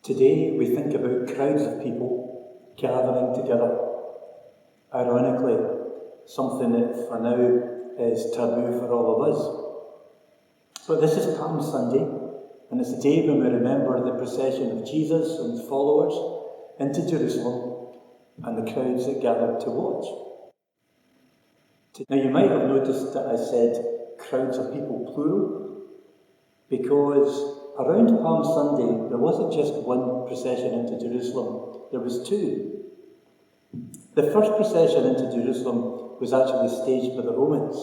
Today we think about crowds of people gathering together. Ironically, something that for now is taboo for all of us. But this is Palm Sunday, and it's the day when we remember the procession of Jesus and his followers into Jerusalem and the crowds that gathered to watch. Now you might have noticed that I said crowds of people plural, because around Palm Sunday there wasn't just one procession into Jerusalem, there was two. The first procession into Jerusalem was actually staged by the Romans.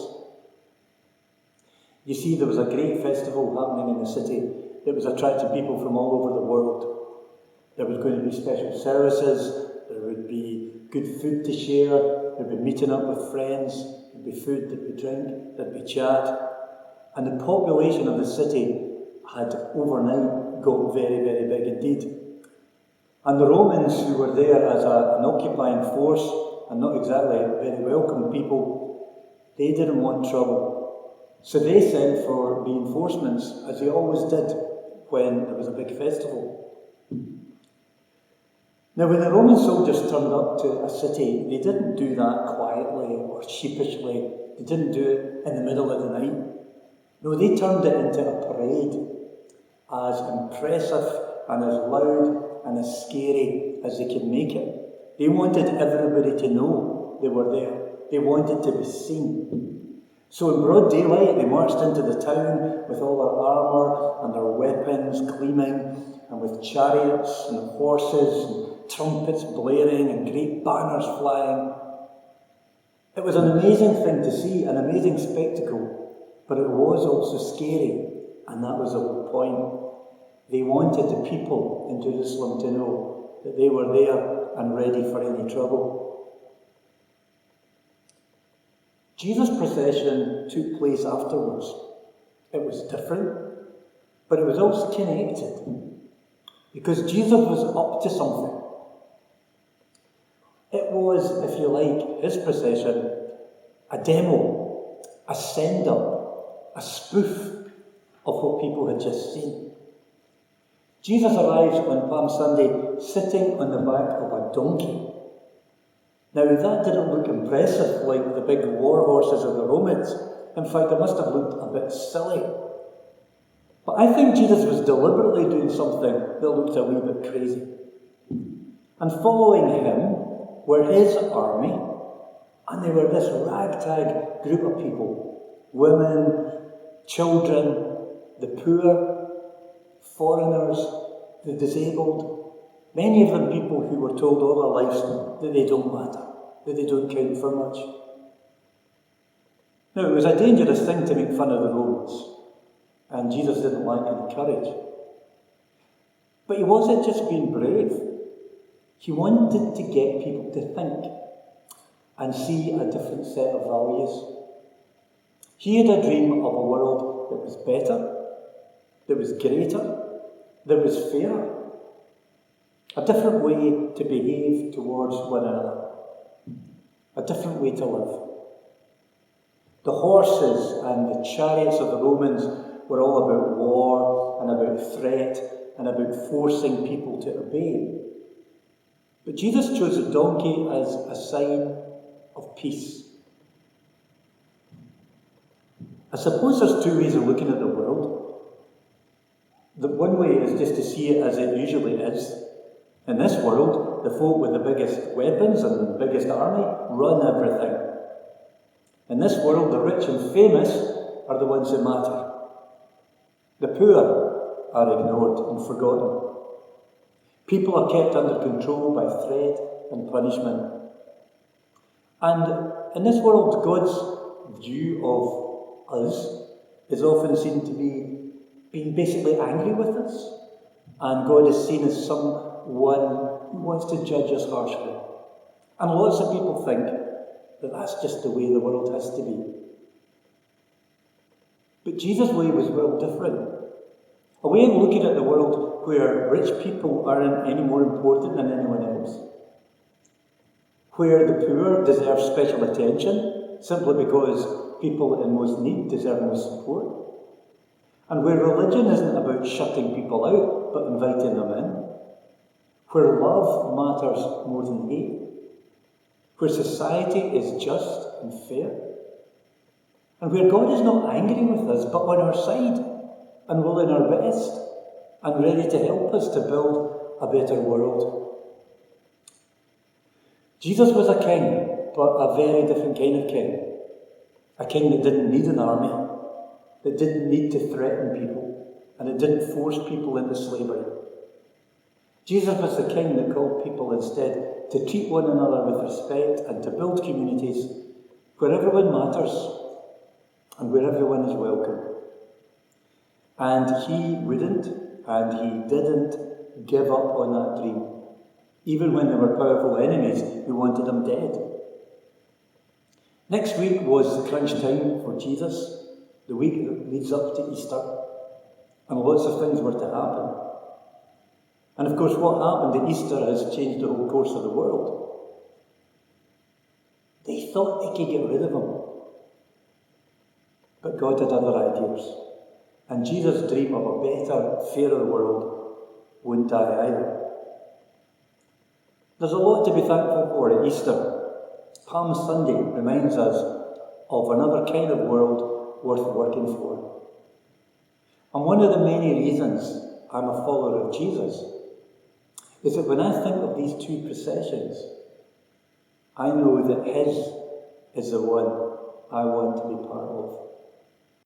You see, there was a great festival happening in the city that was attracting people from all over the world. There was going to be special services, there would be good food to share, there'd be meeting up with friends, there'd be food, there'd be drink, there'd be chat. And the population of the city had overnight got very, very big indeed. And the Romans, who were there as an occupying force and not exactly very welcome people, they didn't want trouble. So they sent for reinforcements, as they always did when there was a big festival. Now, when the Roman soldiers turned up to a city, they didn't do that quietly or sheepishly. They didn't do it in the middle of the night. No, they turned it into a parade, as impressive and as loud and as scary as they could make it. They wanted everybody to know they were there. They wanted to be seen. So in broad daylight, they marched into the town with all their armour and their weapons gleaming, and with chariots and horses and trumpets blaring and great banners flying. It was an amazing thing to see, an amazing spectacle. But it was also scary, and that was the whole point. They wanted the people in Jerusalem to know that they were there and ready for any trouble. Jesus' procession took place afterwards. It was different, but it was also connected, because Jesus was up to something. It was, if you like, his procession, a demo, a send-up, a spoof of what people had just seen. Jesus arrives on Palm Sunday sitting on the back of a donkey. Now that didn't look impressive like the big war horses of the Romans. In fact, it must have looked a bit silly. But I think Jesus was deliberately doing something that looked a wee bit crazy. And following him were his army, and they were this ragtag group of people. Women, children, the poor, foreigners, the disabled, many of them people who were told all their lives that they don't matter, that they don't count for much. Now, it was a dangerous thing to make fun of the Romans, and Jesus didn't lack any courage. But he wasn't just being brave. He wanted to get people to think and see a different set of values. He had a dream of a world that was better, that was greater, that was fairer. A different way to behave towards one another. A different way to live. The horses and the chariots of the Romans were all about war and about threat and about forcing people to obey. But Jesus chose a donkey as a sign of peace. I suppose there's two ways of looking at the world. The one way is just to see it as it usually is. In this world, the folk with the biggest weapons and the biggest army run everything. In this world, the rich and famous are the ones that matter. The poor are ignored and forgotten. People are kept under control by threat and punishment. And in this world, God's view of us is often seen to be being basically angry with us. And God is seen as someone who wants to judge us harshly. And lots of people think that that's just the way the world has to be. But Jesus' way was well different. A way of looking at the world where rich people aren't any more important than anyone else. Where the poor deserve special attention simply because people in most need deserve most support. And where religion isn't about shutting people out, but inviting them in. where love matters more than hate, where society is just and fair, and where God is not angry with us, but on our side and willing our best and ready to help us to build a better world. Jesus was a king, but a very different kind of king. A king that didn't need an army, that didn't need to threaten people, and it didn't force people into slavery. Jesus was the king that called people instead to treat one another with respect and to build communities where everyone matters and where everyone is welcome. And he wouldn't and he didn't give up on that dream, even when there were powerful enemies who wanted him dead. Next week was the crunch time for Jesus, the week that leads up to Easter, and lots of things were to happen. And of course, what happened at Easter has changed the whole course of the world. They thought they could get rid of him, but God had other ideas. And Jesus' dream of a better, fairer world wouldn't die either. There's a lot to be thankful for at Easter. Palm Sunday reminds us of another kind of world worth working for. And one of the many reasons I'm a follower of Jesus is that when I think of these two processions, I know that his is the one I want to be part of.